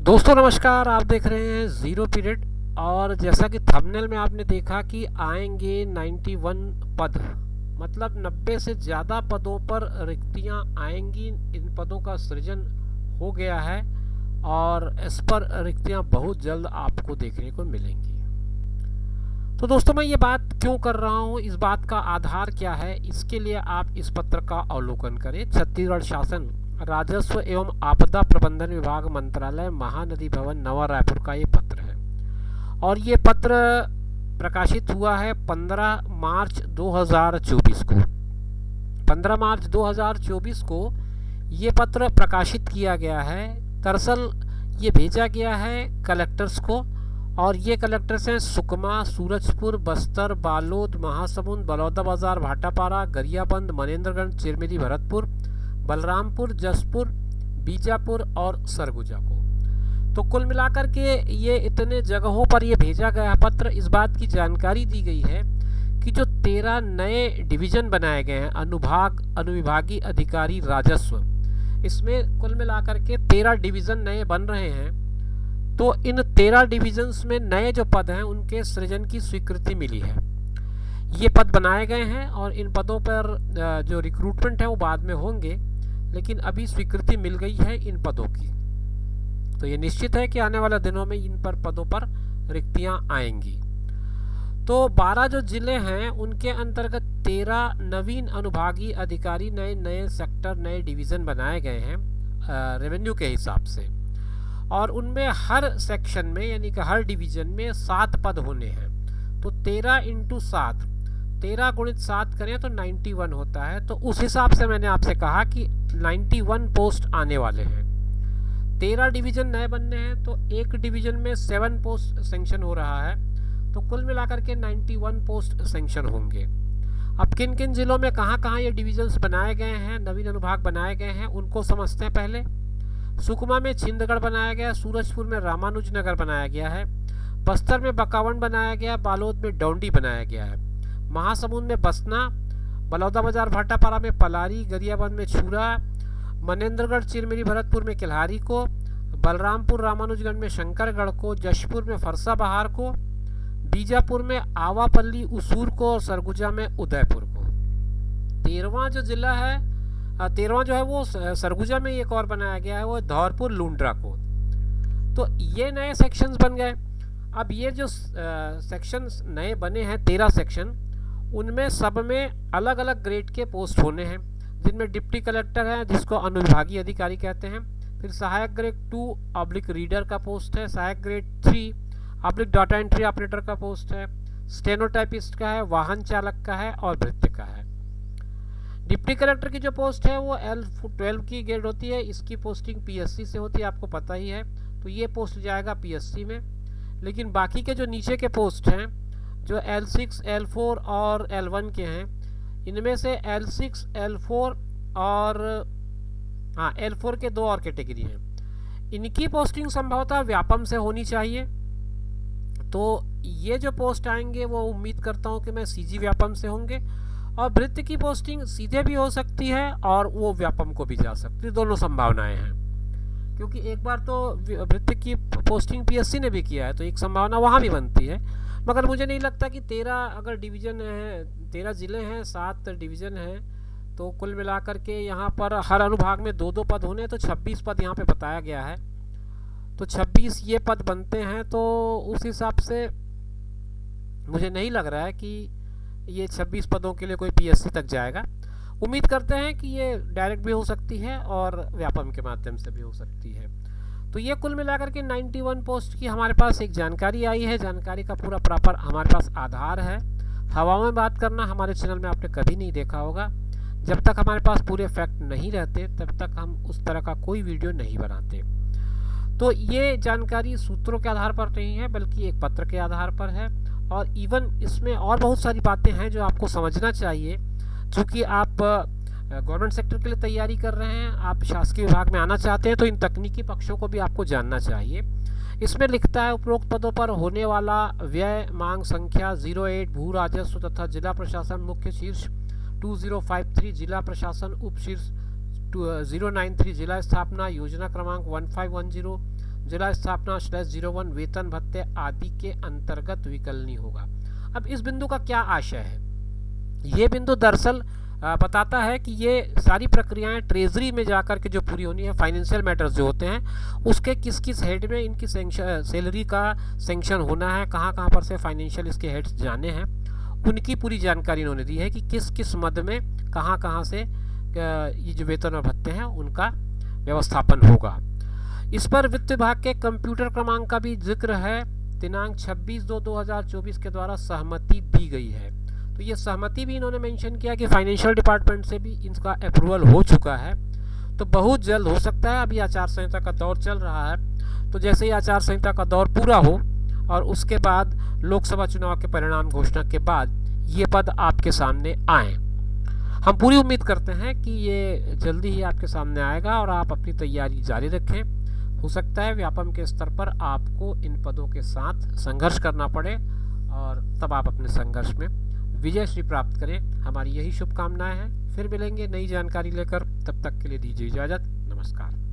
दोस्तों नमस्कार। आप देख रहे हैं ज़ीरो पीरियड। और जैसा कि थंबनेल में आपने देखा कि आएंगे 91 पद, मतलब 90 से ज़्यादा पदों पर रिक्तियां आएंगी। इन पदों का सृजन हो गया है और इस पर रिक्तियां बहुत जल्द आपको देखने को मिलेंगी। तो दोस्तों मैं ये बात क्यों कर रहा हूँ, इस बात का आधार क्या है, इसके लिए आप इस पत्र का अवलोकन करें। छत्तीसगढ़ शासन राजस्व एवं आपदा प्रबंधन विभाग मंत्रालय महानदी भवन नवा रायपुर का ये पत्र है और ये पत्र प्रकाशित हुआ है 15 मार्च 2024 को। 15 मार्च 2024 को ये पत्र प्रकाशित किया गया है। दरअसल ये भेजा गया है कलेक्टर्स को और ये कलेक्टर्स हैं सुकमा, सूरजपुर, बस्तर, बालोद, महासमुंद, बलौदाबाजार, भाटापारा, गरियाबंद, मनेन्द्रगढ़, चिरमिरी, भरतपुर, बलरामपुर, जसपुर, बीजापुर और सरगुजा को। तो कुल मिलाकर के ये इतने जगहों पर ये भेजा गया पत्र। इस बात की जानकारी दी गई है कि जो 13 नए डिवीज़न बनाए गए हैं, अनुविभागीय अधिकारी राजस्व, इसमें कुल मिलाकर के 13 डिवीज़न नए बन रहे हैं। तो इन 13 डिवीजन्स में नए जो पद हैं उनके सृजन की स्वीकृति मिली है। ये पद बनाए गए हैं और इन पदों पर जो रिक्रूटमेंट है वो बाद में होंगे, लेकिन अभी स्वीकृति मिल गई है इन पदों की। तो ये निश्चित है कि आने वाले दिनों में इन पर पदों पर रिक्तियां आएंगी। तो 12 जो जिले हैं उनके अंतर्गत 13 नवीन अनुभागीय अधिकारी, नए सेक्टर, नए डिवीज़न बनाए गए हैं रेवेन्यू के हिसाब से। और उनमें हर सेक्शन में यानी कि हर डिवीज़न में 7 पद होने हैं। तो 13 × 7, 13 × 7 करें तो 91 होता है। तो उस हिसाब से मैंने आपसे कहा कि 91 पोस्ट आने वाले हैं। 13 डिवीज़न नए बनने हैं तो एक डिवीज़न में 7 पोस्ट सेंक्शन हो रहा है। तो कुल मिलाकर के 91 पोस्ट सेंक्शन होंगे। अब किन किन जिलों में कहाँ ये डिवीज़न्स बनाए गए हैं, नवीन अनुभाग बनाए गए हैं, उनको समझते हैं पहले। सुकमा में छिंदगढ़ बनाया गया, सूरजपुर में रामानुजनगर बनाया गया है, बस्तर में बकावंड बनाया गया, बालोद में डौंडी बनाया गया है, महासमुंद में बसना, बलौदाबाजार भाटापारा में पलारी, गरियाबंद में छूरा, मनेन्द्रगढ़, चिरमिरी, भरतपुर में किल्हारी को, बलरामपुर रामानुजगंज में शंकरगढ़ को, जशपुर में फरसा बहार को, बीजापुर में आवापल्ली उसूर को और सरगुजा में उदयपुर को। 13वां जो जिला है, 13वां जो है वो सरगुजा में एक और बनाया गया है, वो धौरपुर लुंड्रा को। तो ये नए सेक्शंस बन गए। अब ये जो सेक्शंस नए बने हैं 13 सेक्शन, उनमें सब में अलग अलग ग्रेड के पोस्ट होने हैं, जिनमें डिप्टी कलेक्टर है जिसको अनुविभागीय अधिकारी कहते हैं, फिर सहायक ग्रेड 2 रीडर का पोस्ट है, सहायक ग्रेड 3 डाटा एंट्री ऑपरेटर का पोस्ट है, स्टेनोटाइपिस्ट का है, वाहन चालक का है और भृत्य का है। डिप्टी कलेक्टर की जो पोस्ट है वो L12 की ग्रेड होती है। इसकी पोस्टिंग PSC से होती है, आपको पता ही है। तो ये पोस्ट जाएगा PSC में। लेकिन बाकी के जो नीचे के पोस्ट हैं, जो L6, L4 और L1 के हैं, इनमें से L6, L4 और L4 के 2 और कैटेगरी हैं। इनकी पोस्टिंग संभवतः व्यापम से होनी चाहिए। तो ये जो पोस्ट आएंगे वो उम्मीद करता हूँ कि मैं CG व्यापम से होंगे। और भृत्य की पोस्टिंग सीधे भी हो सकती है और वो व्यापम को भी जा सकती है, दोनों संभावनाएं हैं। क्योंकि एक बार तो भृत्य की पोस्टिंग PSC ने भी किया है, तो एक संभावना वहाँ भी बनती है। मगर मुझे नहीं लगता कि 13 अगर डिवीज़न है, 13 ज़िले हैं, 7 डिवीज़न हैं, तो कुल मिलाकर के यहाँ पर हर अनुभाग में 2-2 पद होने, तो 26 पद यहाँ पे बताया गया है। तो 26 ये पद बनते हैं। तो उस हिसाब से मुझे नहीं लग रहा है कि ये 26 पदों के लिए कोई PSC तक जाएगा। उम्मीद करते हैं कि ये डायरेक्ट भी हो सकती है और व्यापम के माध्यम से भी हो सकती है। तो ये कुल मिलाकर के 91 पोस्ट की हमारे पास एक जानकारी आई है। जानकारी का पूरा प्रॉपर हमारे पास आधार है। हवाओं में बात करना हमारे चैनल में आपने कभी नहीं देखा होगा। जब तक हमारे पास पूरे फैक्ट नहीं रहते तब तक हम उस तरह का कोई वीडियो नहीं बनाते। तो ये जानकारी सूत्रों के आधार पर नहीं है, बल्कि एक पत्र के आधार पर है। और इवन इसमें और बहुत सारी बातें हैं जो आपको समझना चाहिए। चूँकि आप गवर्नमेंट सेक्टर के लिए तैयारी कर रहे हैं, आप शासकीय विभाग में आना चाहते हैं, तो इन तकनीकी पक्षों को भी आपको जानना चाहिए। इसमें लिखता है उपरोक्त पदों पर होने वाला व्यय मांग संख्या 08 भू राजस्व तथा जिला प्रशासन मुख्य शीर्ष 2053, जिला प्रशासन उप शीर्ष 093, जिला स्थापना योजना क्रमांक 1510, जिला स्थापना /01 वेतन भत्ते आदि के अंतर्गत विकलनीय होगा। अब इस बिंदु का क्या आशय है? ये बिंदु दरअसल बताता है कि ये सारी प्रक्रियाएं ट्रेजरी में जाकर के जो पूरी होनी है, फाइनेंशियल मैटर्स जो होते हैं उसके किस किस हेड में इनकी सैलरी का सेंक्शन होना है, कहाँ कहाँ पर से फाइनेंशियल इसके हेड्स जाने हैं, उनकी पूरी जानकारी इन्होंने दी है कि किस किस मद में कहाँ कहाँ से ये जो वेतन और भत्ते हैं उनका व्यवस्थापन होगा। इस पर वित्त विभाग के कंप्यूटर क्रमांक का भी जिक्र है। दिनांक 26/2/2024 के द्वारा सहमति दी गई है। तो ये सहमति भी इन्होंने मेंशन किया कि फाइनेंशियल डिपार्टमेंट से भी इनका अप्रूवल हो चुका है। तो बहुत जल्द हो सकता है, अभी आचार संहिता का दौर चल रहा है, तो जैसे ही आचार संहिता का दौर पूरा हो और उसके बाद लोकसभा चुनाव के परिणाम घोषणा के बाद ये पद आपके सामने आए। हम पूरी उम्मीद करते हैं कि ये जल्दी ही आपके सामने आएगा और आप अपनी तैयारी जारी रखें। हो सकता है व्यापम के स्तर पर आपको इन पदों के साथ संघर्ष करना पड़े और तब आप अपने संघर्ष में विजय श्री प्राप्त करें। हमारी यही शुभकामनाएं हैं। फिर मिलेंगे नई जानकारी लेकर, तब तक के लिए दीजिए इजाज़त। नमस्कार।